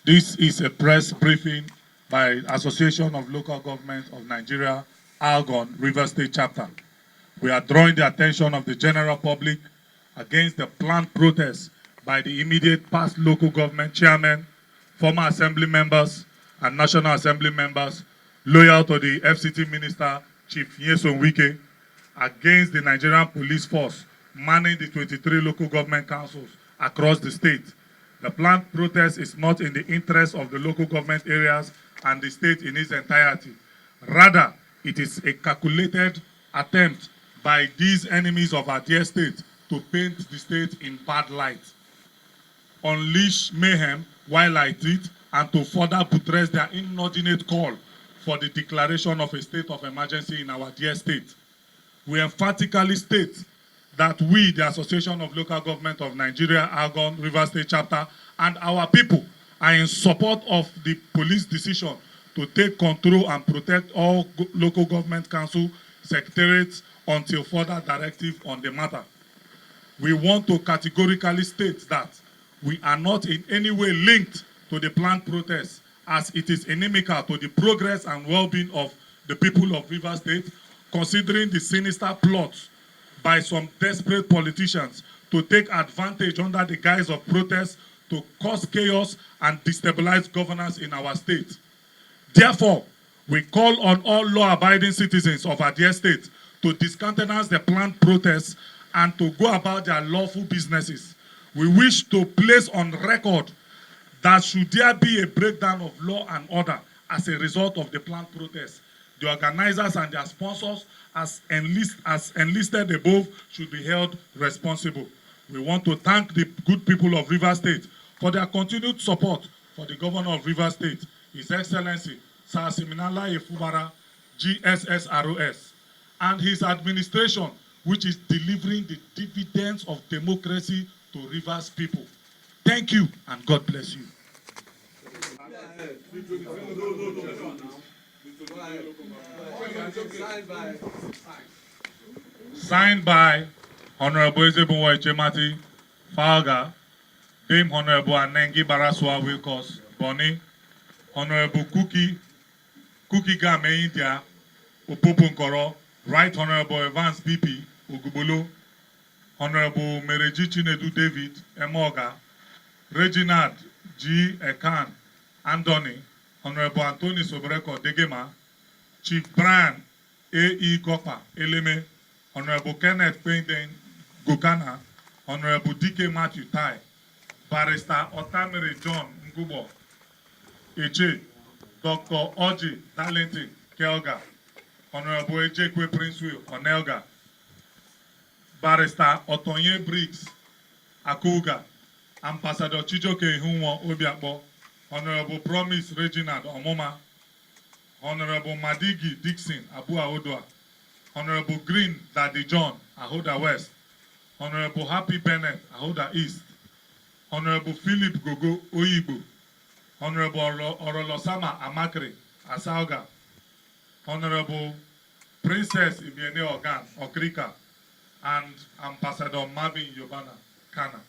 This is a press briefing by Association of Local Governments of Nigeria, ALGON, Rivers State Chapter. We are drawing the attention of the general public against the planned protests by the immediate past local government chairmen, former assembly members, and National Assembly members loyal to the FCT Minister, Chief Nyesom Wike, against the Nigerian police force manning the 23 local government councils across the state. The planned protest is not in the interest of the local government areas and the state in its entirety. Rather, it is a calculated attempt by these enemies of our dear state to paint the state in bad light, unleash mayhem while at it, and to further buttress their inordinate call for the declaration of a state of emergency in our dear state. We emphatically state that we, the Association of Local Government of Nigeria, ALGON, Rivers State Chapter, and our people are in support of the police decision to take control and protect all local government council secretariats until further directive on the matter. We want to categorically state that we are not in any way linked to the planned protest, as it is inimical to the progress and well-being of the people of Rivers State, considering the sinister plots by some desperate politicians to take advantage under the guise of protests to cause chaos and destabilize governance in our state. Therefore, we call on all law-abiding citizens of our dear state to discountenance the planned protests and to go about their lawful businesses. We wish to place on record that should there be a breakdown of law and order as a result of the planned protests, the organizers and their sponsors, as enlisted above, should be held responsible. We want to thank the good people of Rivers State for their continued support for the Governor of Rivers State, His Excellency Sir Siminala Efubara, GSSROS, and his administration, which is delivering the dividends of democracy to Rivers people. Thank you, and God bless you. Signed by Honorable Ezebunwo Ichemati, Falga, Dame Honorable Anengi Baraswa Wilkos, Bonnie, Honorable Kuki Game India, Opopo Nkoro, Right Honorable Evans BP, Ogubolo, Honorable Mereji Chinedu David, Emoga, Reginald G. Ekan, Andoni, Honorable Anthony Sobreko Degema, Chief Brian A.E. Gopa Eleme, Honorable Kenneth Payden Gokana, Honorable D.K. Matthew Tai, Barrister Otamere John Ngubo, Eche, Dr. Oji Talented Kelga, Honorable Ejekwe Prince Will Onelga, Barrister Otonye Briggs Akuga, Ambassador Chijoke Ihunwo Obiakpo, Honorable Promise Reginald Omoma, Honorable Madigi Dixon Abua Odua, Honorable Green Daddy John Ahoda West, Honorable Happy Bennett Ahoda East, Honorable Philip Gogo Oyibo, Honorable Orolosama Amakre Asauga, Honorable Princess Ibiene Ogan Okrika, and Ambassador Marvin Yobana Kana.